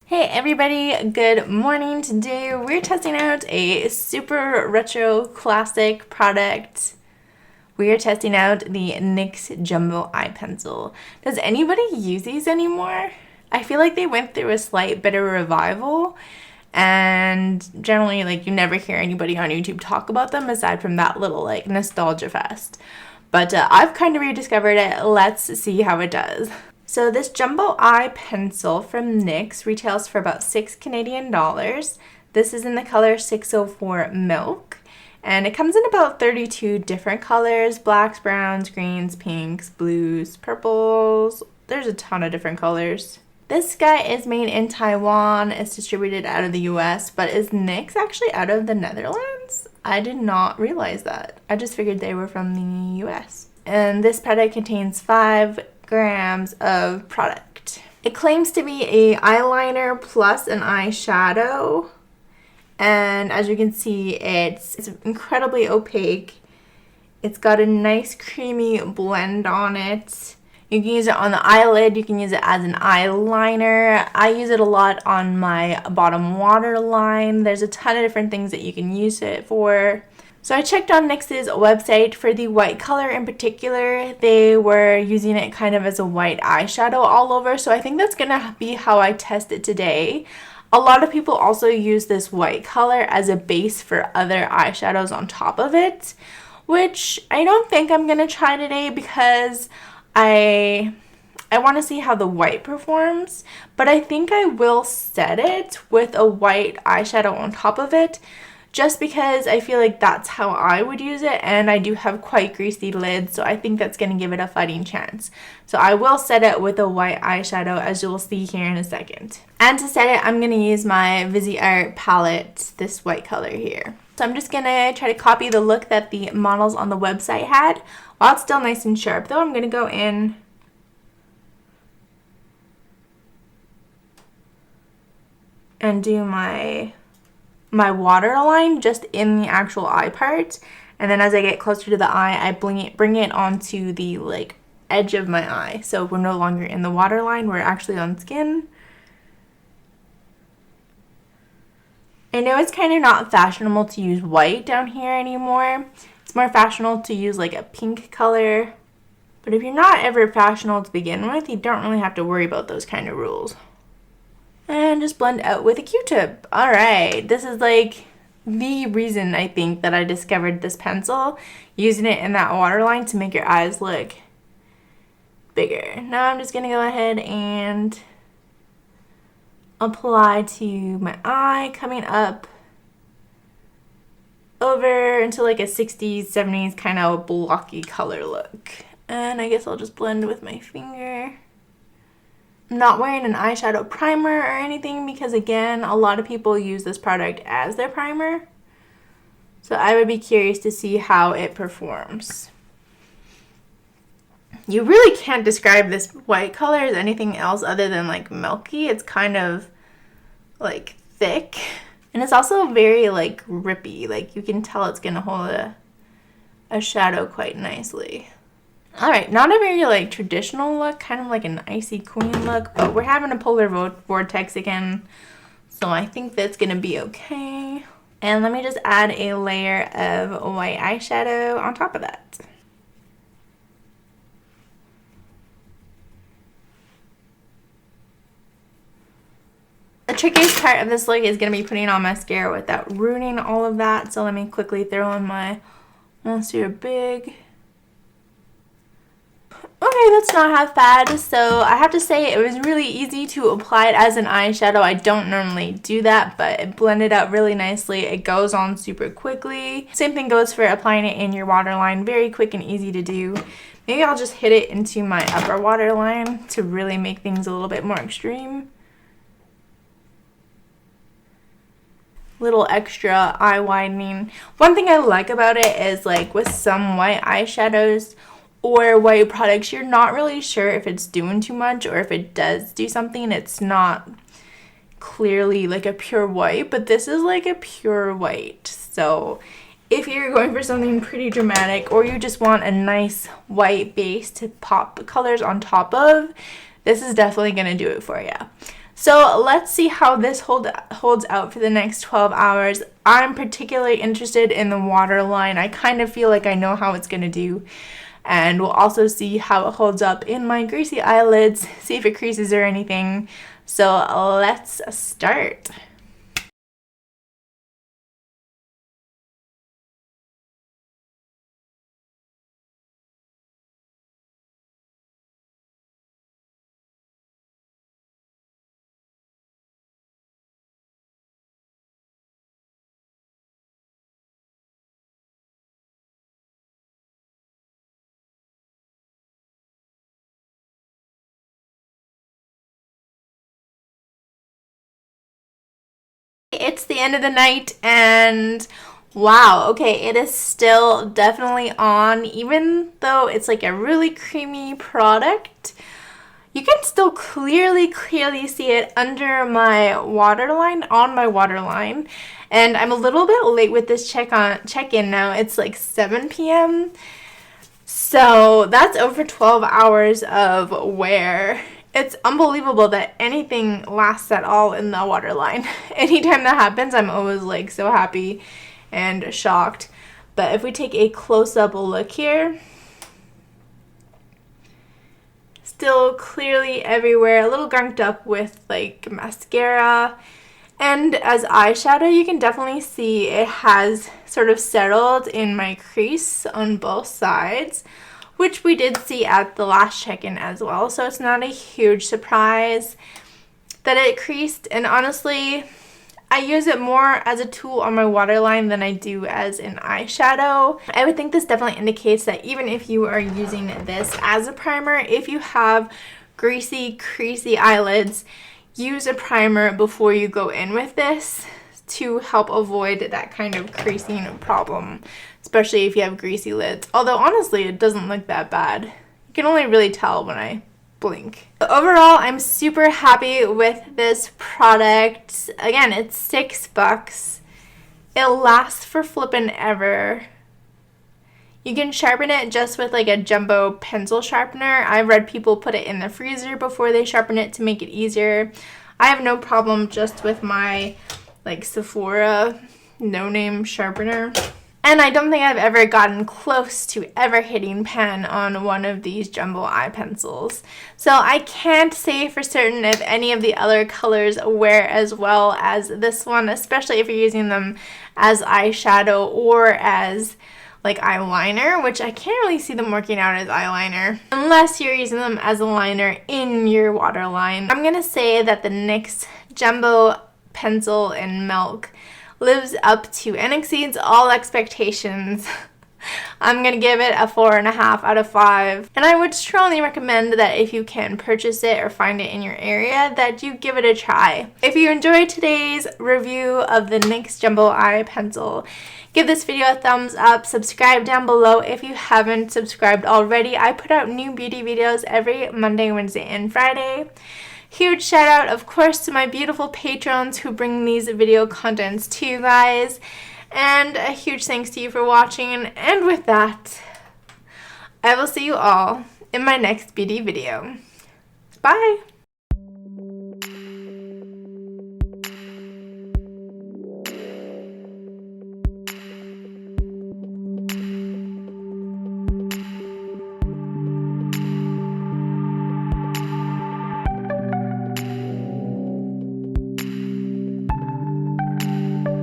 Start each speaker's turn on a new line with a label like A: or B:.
A: Hey everybody, good morning. Today we're testing out a super retro classic product. We are testing out the NYX Jumbo Eye Pencil. Does anybody use these anymore? I feel like they went through a slight bit of revival, and generally you never hear anybody on YouTube talk about them aside from that little nostalgia fest. But I've kind of rediscovered it. Let's see how it does. So this Jumbo Eye Pencil from NYX retails for about $6 Canadian. This is in the color 604 Milk, and it comes in about 32 different colors: blacks, browns, greens, pinks, blues, purples. There's a ton of different colors. This guy is made in Taiwan. It's distributed out of the US, but is NYX actually out of the Netherlands? I did not realize that. I just figured they were from the US. And this product contains 5 grams of product. It claims to be a eyeliner plus an eyeshadow, and as you can see, it's incredibly opaque. It's got a nice creamy blend on it. You can use it on the eyelid, you can use it as an eyeliner. I use it a lot on my bottom waterline. There's a ton of different things that you can use it for. So I checked on NYX's website for the white color in particular. They were using it kind of as a white eyeshadow all over, so I think that's gonna be how I test it today. A lot of people also use this white color as a base for other eyeshadows on top of it, which I don't think I'm gonna try today because I want to see how the white performs, but I think I will set it with a white eyeshadow on top of it, just because I feel like that's how I would use it, and I do have quite greasy lids, so I think that's going to give it a fighting chance. So I will set it with a white eyeshadow, as you'll see here in a second. And to set it, I'm going to use my Viseart palette, this white color here. So I'm just going to try to copy the look that the models on the website had. While it's still nice and sharp though, I'm going to go in and do my waterline just in the actual eye part, and then as I get closer to the eye, I bring it onto the edge of my eye, so we're no longer in the waterline, we're actually on skin. I know it's kind of not fashionable to use white down here anymore. It's more fashionable to use a pink color, but if you're not ever fashionable to begin with, you don't really have to worry about those kind of rules. And just blend out with a Q-tip. Alright, this is the reason I think that I discovered this pencil, using it in that waterline to make your eyes look bigger. Now I'm just going to go ahead and apply to my eye, coming up over into a 60s, 70s kind of blocky color look. And I guess I'll just blend with my finger. I'm not wearing an eyeshadow primer or anything because, again, a lot of people use this product as their primer. So I would be curious to see how it performs. You really can't describe this white color as anything else other than milky. It's kind of thick. And it's also very grippy. You can tell it's gonna hold a shadow quite nicely. Alright, not a very traditional look, kind of an icy queen look, but we're having a polar vortex again, so I think that's gonna be okay. And let me just add a layer of white eyeshadow on top of that. The trickiest part of this look is going to be putting on mascara without ruining all of that, so let me quickly throw in my Monster Big. Okay, that's not half bad. So I have to say it was really easy to apply it as an eyeshadow. I don't normally do that, but it blended out really nicely. It goes on super quickly. Same thing goes for applying it in your waterline. Very quick and easy to do. Maybe I'll just hit it into my upper waterline to really make things a little bit more extreme. Little extra eye widening. One thing I like about it is with some white eyeshadows or white products, you're not really sure if it's doing too much, or if it does do something, it's not clearly a pure white, but this is a pure white. So if you're going for something pretty dramatic, or you just want a nice white base to pop colors on top of, this is definitely going to do it for you. So let's see how this holds out for the next 12 hours. I'm particularly interested in the waterline. I kind of feel like I know how it's going to do. And we'll also see how it holds up in my greasy eyelids, see if it creases or anything. So let's start. It's the end of the night and wow, okay, it is still definitely on. Even though it's like a really creamy product, you can still clearly see it under my waterline, on my waterline. And I'm a little bit late with this check-in now. It's like 7 p.m. So that's over 12 hours of wear. It's unbelievable that anything lasts at all in the waterline. Anytime that happens, I'm always like so happy and shocked. But if we take a close-up look here, still clearly everywhere, a little gunked up with like mascara. And as eyeshadow, you can definitely see it has sort of settled in my crease on both sides, which we did see at the last check-in as well. So it's not a huge surprise that it creased. And honestly, I use it more as a tool on my waterline than I do as an eyeshadow. I would think this definitely indicates that even if you are using this as a primer, if you have greasy, creasy eyelids, use a primer before you go in with this to help avoid that kind of creasing problem, especially if you have greasy lids. Although honestly, it doesn't look that bad. You can only really tell when I blink. Overall, I'm super happy with this product. Again, it's $6. It lasts for flippin' ever. You can sharpen it just with like a jumbo pencil sharpener. I've read people put it in the freezer before they sharpen it to make it easier. I have no problem just with my like Sephora no-name sharpener. And I don't think I've ever gotten close to ever hitting pen on one of these jumbo eye pencils. So I can't say for certain if any of the other colors wear as well as this one, especially if you're using them as eyeshadow or as like eyeliner, which I can't really see them working out as eyeliner unless you're using them as a liner in your waterline. I'm gonna say that the NYX Jumbo Pencil in Milk lives up to and exceeds all expectations. I'm gonna give it a 4.5 out of 5. And I would strongly recommend that if you can purchase it or find it in your area, that you give it a try. If you enjoyed today's review of the NYX Jumbo Eye Pencil, give this video a thumbs up, subscribe down below if you haven't subscribed already. I put out new beauty videos every Monday, Wednesday, and Friday. Huge shout out, of course, to my beautiful patrons who bring these video contents to you guys. And a huge thanks to you for watching. And with that, I will see you all in my next beauty video. Bye!